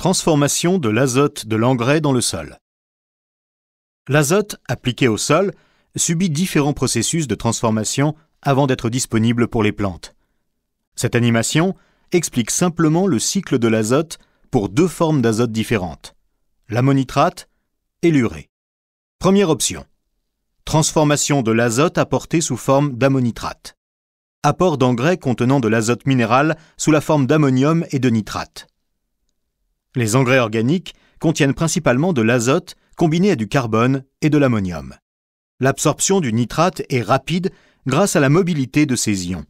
Transformation de l'azote de l'engrais dans le sol. L'azote, appliqué au sol, subit différents processus de transformation avant d'être disponible pour les plantes. Cette animation explique simplement le cycle de l'azote pour deux formes d'azote différentes, l'ammonitrate et l'urée. Première option. Transformation de l'azote apporté sous forme d'ammonitrate. Apport d'engrais contenant de l'azote minéral sous la forme d'ammonium et de nitrate. Les engrais organiques contiennent principalement de l'azote combiné à du carbone et de l'ammonium. L'absorption du nitrate est rapide grâce à la mobilité de ces ions.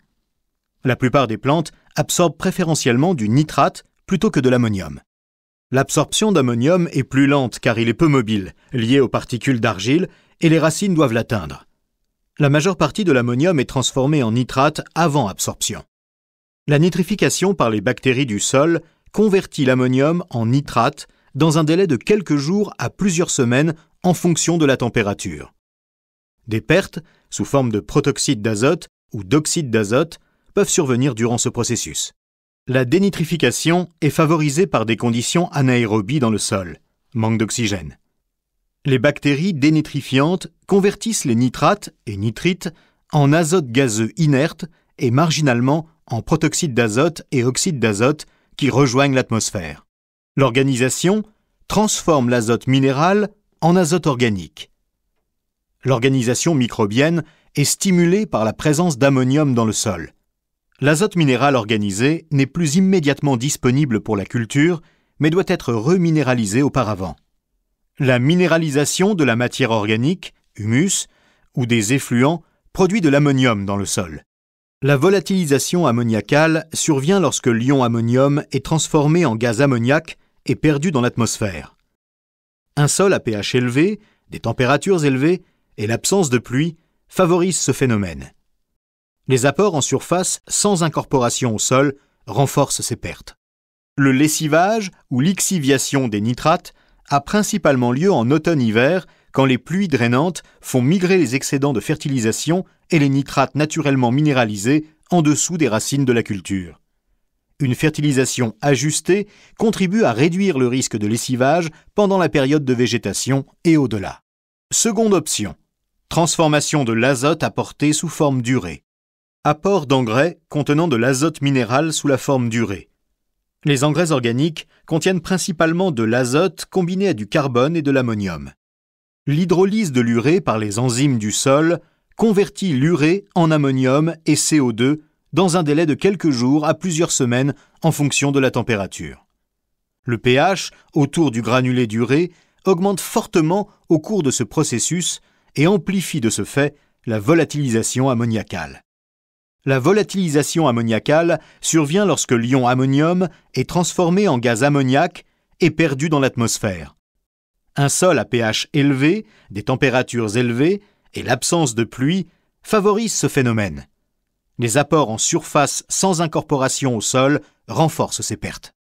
La plupart des plantes absorbent préférentiellement du nitrate plutôt que de l'ammonium. L'absorption d'ammonium est plus lente car il est peu mobile, lié aux particules d'argile, et les racines doivent l'atteindre. La majeure partie de l'ammonium est transformée en nitrate avant absorption. La nitrification par les bactéries du sol convertit l'ammonium en nitrate dans un délai de quelques jours à plusieurs semaines en fonction de la température. Des pertes, sous forme de protoxyde d'azote ou d'oxyde d'azote, peuvent survenir durant ce processus. La dénitrification est favorisée par des conditions anaérobies dans le sol, manque d'oxygène. Les bactéries dénitrifiantes convertissent les nitrates et nitrites en azote gazeux inerte et marginalement en protoxyde d'azote et oxyde d'azote qui rejoignent l'atmosphère. L'organisation transforme l'azote minéral en azote organique. L'organisation microbienne est stimulée par la présence d'ammonium dans le sol. L'azote minéral organisé n'est plus immédiatement disponible pour la culture, mais doit être reminéralisé auparavant. La minéralisation de la matière organique, humus, ou des effluents produit de l'ammonium dans le sol. La volatilisation ammoniacale survient lorsque l'ion ammonium est transformé en gaz ammoniaque et perdu dans l'atmosphère. Un sol à pH élevé, des températures élevées et l'absence de pluie favorisent ce phénomène. Les apports en surface sans incorporation au sol renforcent ces pertes. Le lessivage ou lixiviation des nitrates a principalement lieu en automne-hiver quand les pluies drainantes font migrer les excédents de fertilisation et les nitrates naturellement minéralisés en dessous des racines de la culture. Une fertilisation ajustée contribue à réduire le risque de lessivage pendant la période de végétation et au-delà. Seconde option. Transformation de l'azote apporté sous forme d'urée. Apport d'engrais contenant de l'azote minéral sous la forme d'urée. Les engrais organiques contiennent principalement de l'azote combiné à du carbone et de l'ammonium. L'hydrolyse de l'urée par les enzymes du sol convertit l'urée en ammonium et CO2 dans un délai de quelques jours à plusieurs semaines en fonction de la température. Le pH autour du granulé d'urée augmente fortement au cours de ce processus et amplifie de ce fait la volatilisation ammoniacale. La volatilisation ammoniacale survient lorsque l'ion ammonium est transformé en gaz ammoniaque et perdu dans l'atmosphère. Un sol à pH élevé, des températures élevées et l'absence de pluie favorisent ce phénomène. Les apports en surface sans incorporation au sol renforcent ces pertes.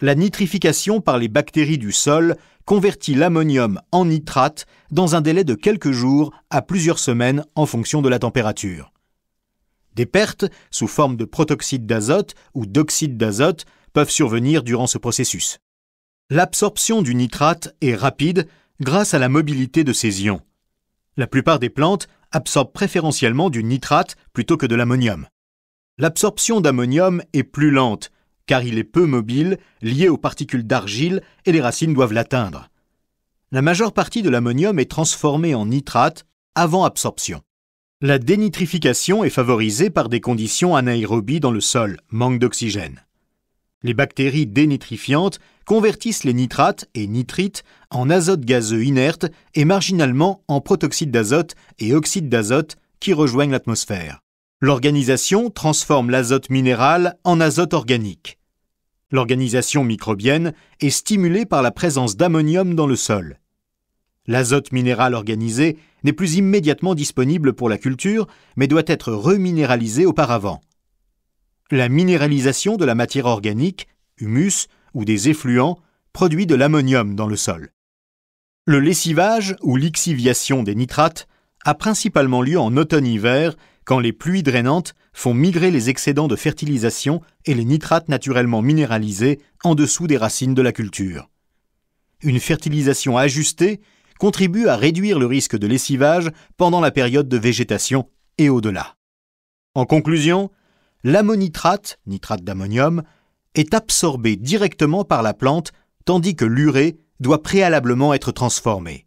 La nitrification par les bactéries du sol convertit l'ammonium en nitrate dans un délai de quelques jours à plusieurs semaines en fonction de la température. Des pertes, sous forme de protoxyde d'azote ou d'oxyde d'azote, peuvent survenir durant ce processus. L'absorption du nitrate est rapide grâce à la mobilité de ces ions. La plupart des plantes absorbent préférentiellement du nitrate plutôt que de l'ammonium. L'absorption d'ammonium est plus lente, car il est peu mobile, lié aux particules d'argile et les racines doivent l'atteindre. La majeure partie de l'ammonium est transformée en nitrate avant absorption. La dénitrification est favorisée par des conditions anaérobies dans le sol, manque d'oxygène. Les bactéries dénitrifiantes convertissent les nitrates et nitrites en azote gazeux inerte et marginalement en protoxyde d'azote et oxyde d'azote qui rejoignent l'atmosphère. L'organisation transforme l'azote minéral en azote organique. L'organisation microbienne est stimulée par la présence d'ammonium dans le sol. L'azote minéral organisé n'est plus immédiatement disponible pour la culture, mais doit être reminéralisé auparavant. La minéralisation de la matière organique, humus ou des effluents, produit de l'ammonium dans le sol. Le lessivage ou lixiviation des nitrates a principalement lieu en automne-hiver quand les pluies drainantes font migrer les excédents de fertilisation et les nitrates naturellement minéralisés en dessous des racines de la culture. Une fertilisation ajustée contribue à réduire le risque de lessivage pendant la période de végétation et au-delà. En conclusion, l'ammonitrate, nitrate d'ammonium, est absorbé directement par la plante tandis que l'urée doit préalablement être transformé.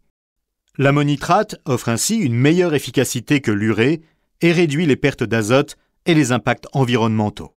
L'ammonitrate offre ainsi une meilleure efficacité que l'urée et réduit les pertes d'azote et les impacts environnementaux.